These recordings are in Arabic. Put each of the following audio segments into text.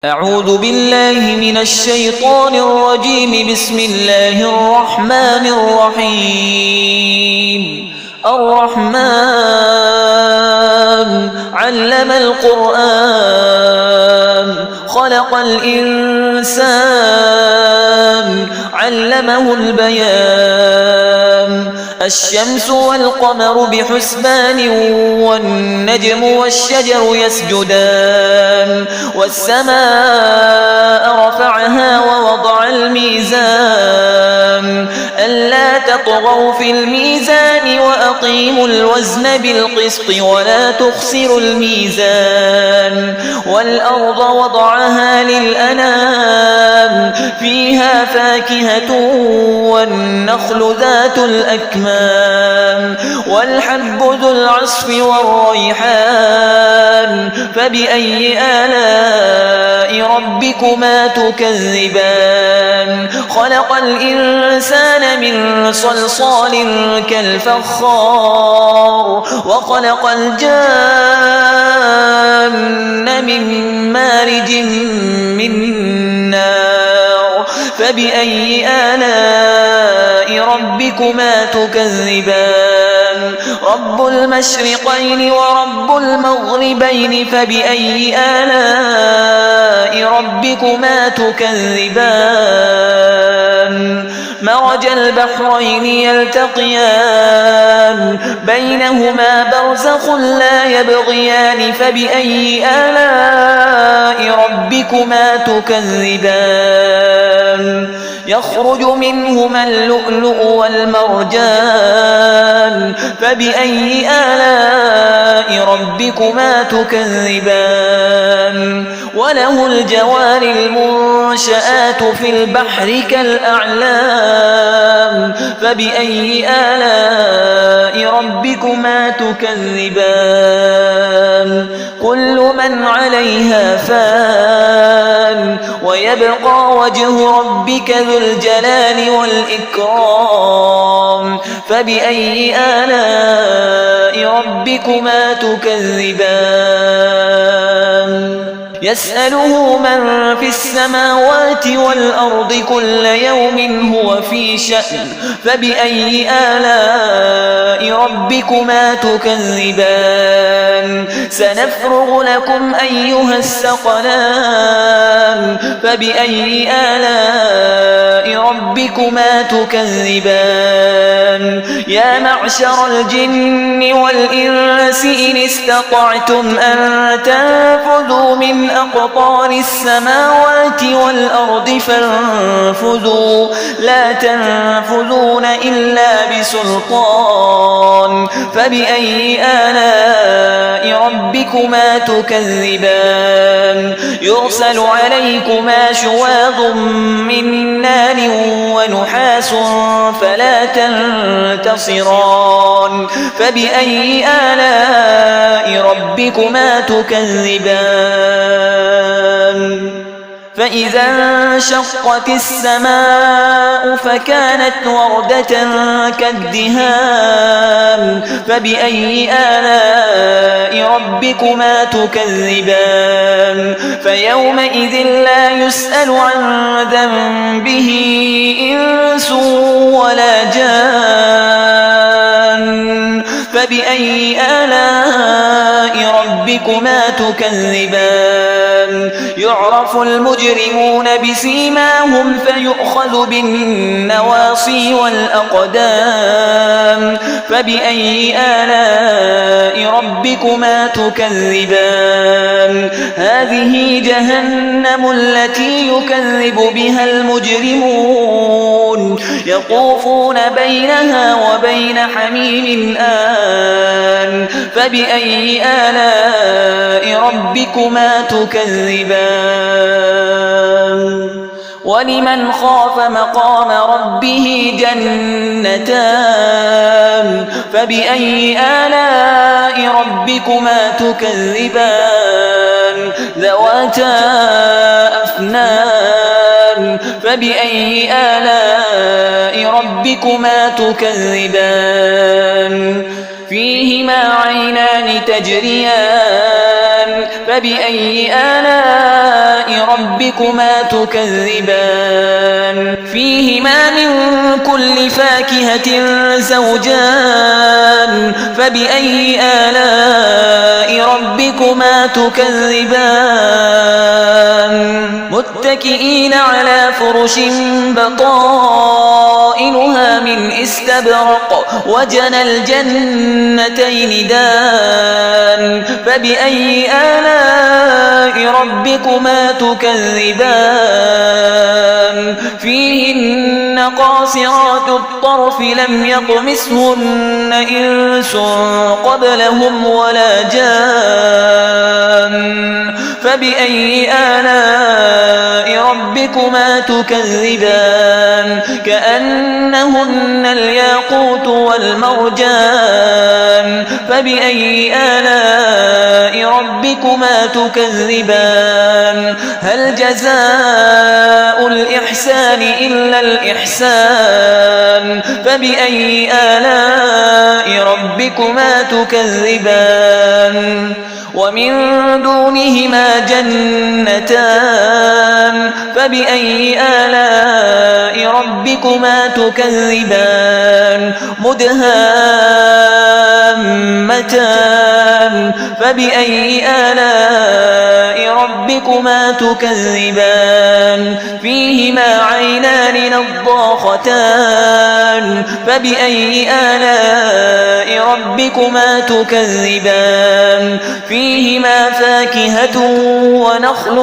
أعوذ بالله من الشيطان الرجيم. بسم الله الرحمن الرحيم. الرحمن علم القرآن خلق الإنسان علمه البيان. الشمس والقمر بحسبان والنجم والشجر يسجدان. والسماء رفعها ووضع الميزان ألا تطغوا في الميزان وأقيموا الوزن بالقسط ولا تخسروا الميزان. والأرض وضعها للأنام فيها فاكهة والنخل ذات الأكمام والحب ذو العصف والريحان. فبأي آلاء ربكما تكذبان؟ خلق الإنسان من صلصال كالفخار وخلق الجان من مارج من نار. فبأي آلاء ربكما تكذبان؟ رب المشرقين ورب المغربين. فبأي آلاء ربكما تكذبان؟ مرج البحرين يلتقيان بينهما برزخ لا يبغيان. فبأي آلاء ربكما تكذبان؟ يخرج منهما اللؤلؤ والمرجان. فبأي آلاء ربكما تكذبان؟ وله الجوار المنشآت في البحر كالأعلام. فبأي آلاء ربكما تكذبان؟ كل من عليها فان ويبقى وجه ربك ذو الجلال والإكرام. فبأي آلاء ربكما تكذبان؟ يسأله من في السماوات والأرض كل يوم هو في شأن. فبأي آلاء ربكما تكذبان؟ سنفرغ لكم أيها الثقلان. فبأي آلاء ربكما تكذبان؟ يا معشر الجن والإنس إن استطعتم أن تنفذوا من أقطار السماوات والأرض فانفذوا لا تنفذون إلا بسلطان. فبأي آلاء ربكما تكذبان؟ يرسل عليكما شواظ من نار ونحاس فلا تنتصران. فبأي آلاء ربكما تكذبان؟ فإذا انشقت السماء فكانت وردة كالدهان. فبأي آلاء ربكما تكذبان؟ فيومئذ لا يسأل عن ذنبه إنس ولا جان. فبأي آلاء ربكما تكذبان؟ يعرف المجرمون بسيماهم فيؤخذ بالنواصي والأقدام. فبأي آلاء ربكما تكذبان؟ هذه جهنم التي يكذب بها المجرمون يطوفون بينها وبين حميم آن. فبأي آلاء ربكما تكذبان؟ ولمن خاف مقام ربه جنتان. فبأي آلاء ربكما تكذبان؟ ذواتا أفنان. فبأي آلاء ربكما تكذبان؟ فيهما عينان تجريان. فبأي آلاء ربكما تكذبان فيهما من كل فاكهة زوجان فبأي آلاء ربكما تكذبان متكئين على فرش بطائنها من استبرق وجنى الجنتين دان فبأي آلاء ربكما تكذبان فيهن قاصرات الطرف لم يطمثهن إنس قبلهم ولا جان فبأي آلاء ربكما تكذبان كأنهن الياقوت والمرجان فبأي آلاء ربكما تكذبان هل جزاء الإحسان إلا الإحسان فبأي آلاء ربكما تكذبان ومن دونهما جنتان فبأي آلاء ربكما تكذبان مدهامتان فبأي آلاء ربكما تكذبان فيهما عينان نضاختان فبأي آلاء ربكما تكذبان فيهما فاكهة ونخل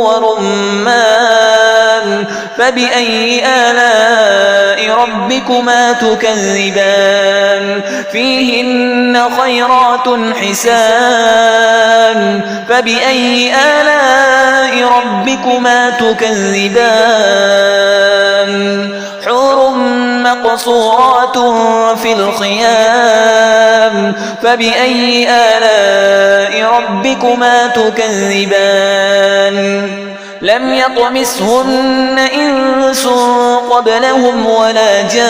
ورمان فبأي آلاء ربكما تكذبان فيهن خيرات حسان فبأي آلاء ربكما تكذبان حور مقصورات في الخيام فبأي آلاء ربكما تكذبان لم يطمثهن إنس قبلهم ولا جان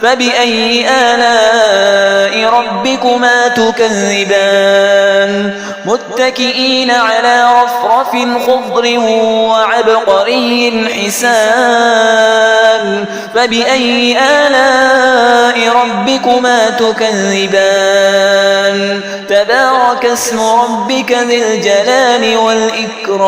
فبأي آلاء ربكما تكذبان متكئين على رفرف خضر وعبقري حسان فبأي آلاء ربكما تكذبان تبارك اسم ربك ذي الجلال والإكرام